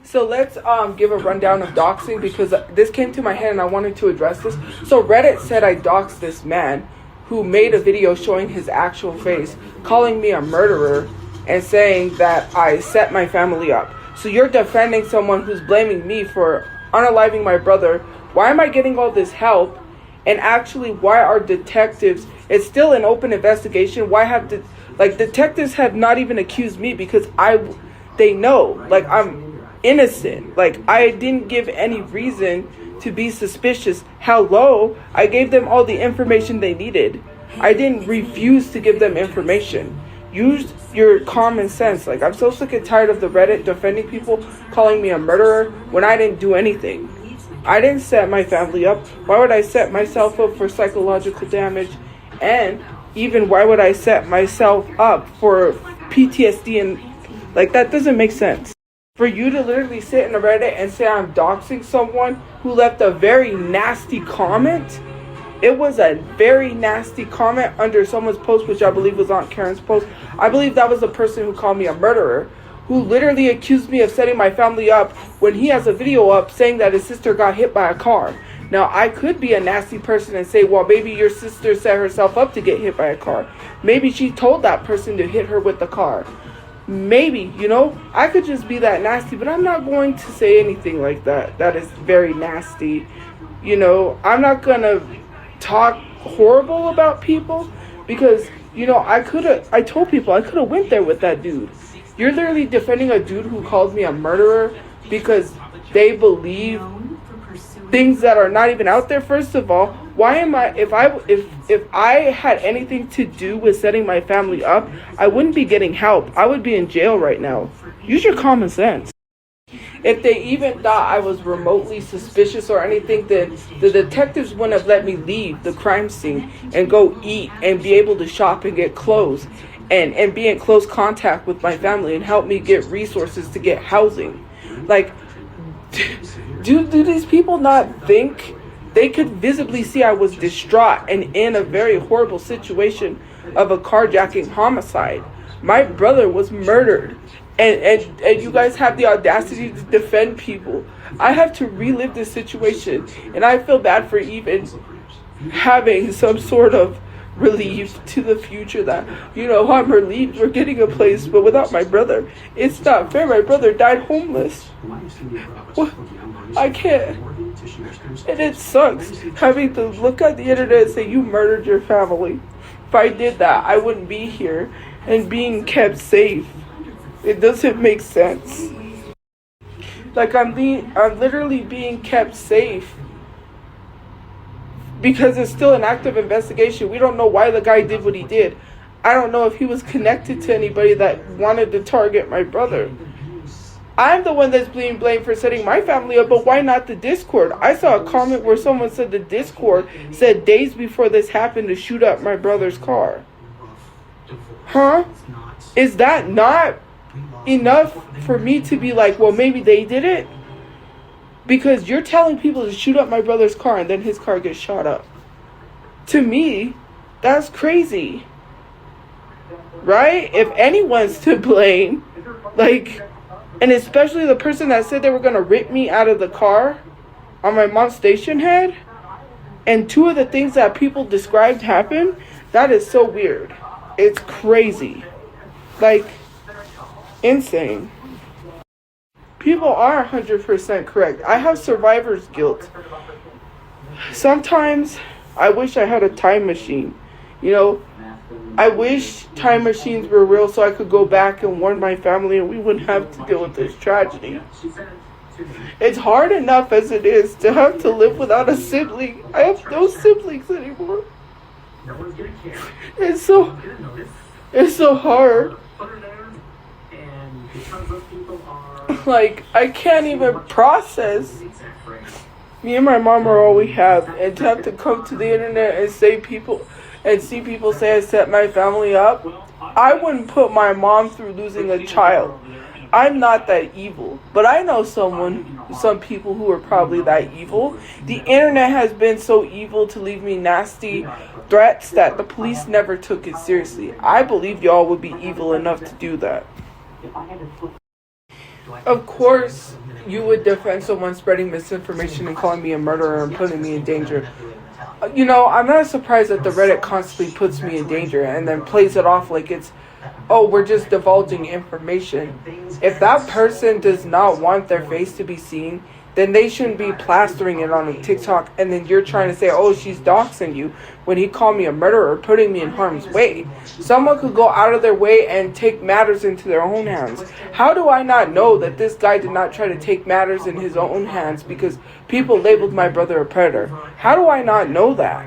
So let's give a rundown of doxing, because this came to my head and I wanted to address this. So Reddit said I doxed this man who made a video showing his actual face, calling me a murderer and saying that I set my family up. So you're defending someone who's blaming me for unaliving my brother. Why am I getting all this help? And actually, why are detectives, it's still an open investigation. Why have detectives have not even accused me, because they know, like, I'm innocent. Like, I didn't give any reason to be suspicious. Hello, I gave them all the information they needed. I didn't refuse to give them information. Use your common sense. Like, I'm so sick and tired of the Reddit defending people, calling me a murderer when I didn't do anything. I didn't set my family up. Why would I set myself up for psychological damage? And even why would I set myself up for PTSD? And like, that doesn't make sense. For you to literally sit in a Reddit and say I'm doxing someone who left a very nasty comment. It was a very nasty comment under someone's post, which I believe was Aunt Karen's post. I believe that was the person who called me a murderer, who literally accused me of setting my family up when he has a video up saying that his sister got hit by a car. Now, I could be a nasty person and say, well, maybe your sister set herself up to get hit by a car. Maybe she told that person to hit her with the car. Maybe, I could just be that nasty, but I'm not going to say anything like that. That is very nasty. I'm not going to talk horrible about people because, I told people I could have went there with that dude. You're literally defending a dude who called me a murderer because they believe things that are not even out there. First of all, why am I, if I had anything to do with setting my family up, I wouldn't be getting help. I would be in jail right now. Use your common sense. If they even thought I was remotely suspicious or anything, then the detectives wouldn't have let me leave the crime scene and go eat and be able to shop and get clothes and be in close contact with my family and help me get resources to get housing. Like, do these people not think? They could visibly see I was distraught and in a very horrible situation of a carjacking homicide. My brother was murdered. And you guys have the audacity to defend people. I have to relive this situation. And I feel bad for even having some sort of relief to the future that, I'm relieved we're getting a place. But without my brother, it's not fair. My brother died homeless. What? I can't. And it sucks having to look at the internet and say you murdered your family. If I did that, I wouldn't be here and being kept safe. It doesn't make sense. Like, I'm literally being kept safe because it's still an active investigation. We don't know why the guy did what he did. I don't know if he was connected to anybody that wanted to target my brother. I'm the one that's being blamed for setting my family up, but why not the Discord? I saw a comment where someone said the Discord said days before this happened to shoot up my brother's car. Huh? Is that not enough for me to be like, well, maybe they did it? Because you're telling people to shoot up my brother's car and then his car gets shot up. To me, that's crazy. Right? If anyone's to blame, and especially the person that said they were going to rip me out of the car on my mom's station head, and two of the things that people described happened, that is so weird. It's crazy. Insane. People are 100% correct. I have survivor's guilt. Sometimes I wish I had a time machine. I wish time machines were real so I could go back and warn my family and we wouldn't have to deal with this tragedy. It's hard enough as it is to have to live without a sibling. I have no siblings anymore. It's so hard. I can't even process. Me and my mom are all we have, and to have to come to the internet and see people say I set my family up. I wouldn't put my mom through losing a child. I'm not that evil, but I know some people who are probably that evil. The internet has been so evil to leave me nasty threats that the police never took it seriously. I believe y'all would be evil enough to do that. Of course, you would defend someone spreading misinformation and calling me a murderer and putting me in danger. You know, I'm not surprised that the Reddit constantly puts me in danger and then plays it off like it's, oh, we're just divulging information. If that person does not want their face to be seen, then they shouldn't be plastering it on a TikTok, and then you're trying to say, oh, she's doxing you, when he called me a murderer, putting me in harm's way. Someone could go out of their way and take matters into their own hands. How do I not know that this guy did not try to take matters in his own hands because people labeled my brother a predator? How do I not know that?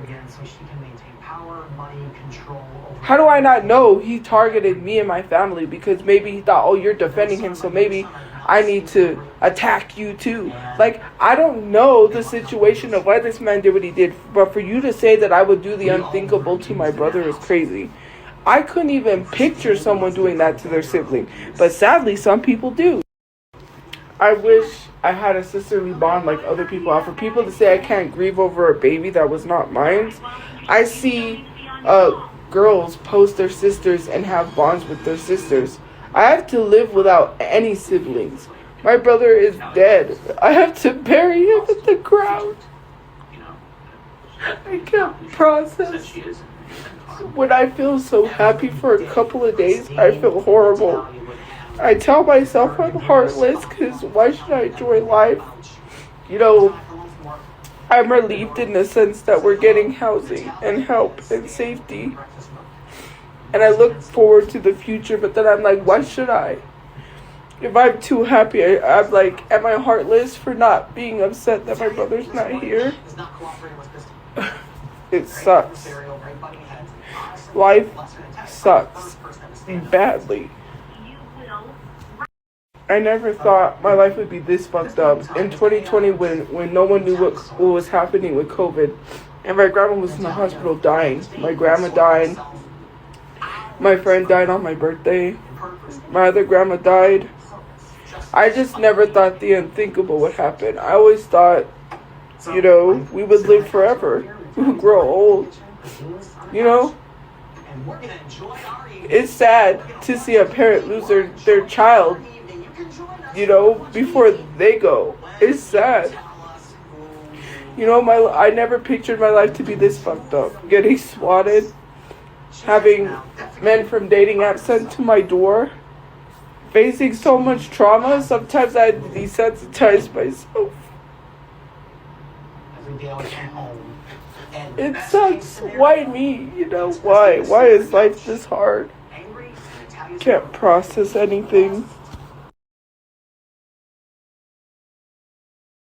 How do I not know he targeted me and my family because maybe he thought, oh, you're defending him, so maybe I need to attack you too. Like, I don't know the situation of why this man did what he did, but for you to say that I would do the unthinkable to my brother is crazy. I couldn't even picture someone doing that to their sibling, but sadly, some people do. I wish I had a sisterly bond like other people have. For people to say I can't grieve over a baby that was not mine, I see girls post their sisters and have bonds with their sisters. I have to live without any siblings. My brother is dead. I have to bury him in the ground. I can't process. When I feel so happy for a couple of days, I feel horrible. I tell myself I'm heartless because why should I enjoy life? You know, I'm relieved in the sense that we're getting housing and help and safety. And I look forward to the future, but then I'm like, why should I? If I'm too happy, I'm like, am I heartless for not being upset that my brother's not here? It sucks. Life sucks badly. I never thought my life would be this fucked up. In 2020, when no one knew what was happening with COVID, and my grandma was in the hospital dying. My grandma died. My friend died on my birthday. My other grandma died. I just never thought the unthinkable would happen. I always thought, you know, we would live forever. We would grow old. You know? It's sad to see a parent lose their child, you know, before they go. It's sad. You know, I never pictured my life to be this fucked up. Getting swatted. Having men from dating apps sent to my door, facing so much trauma, sometimes I had to desensitize myself. It sucks. Why me? You know, why? Why is life this hard? Can't process anything.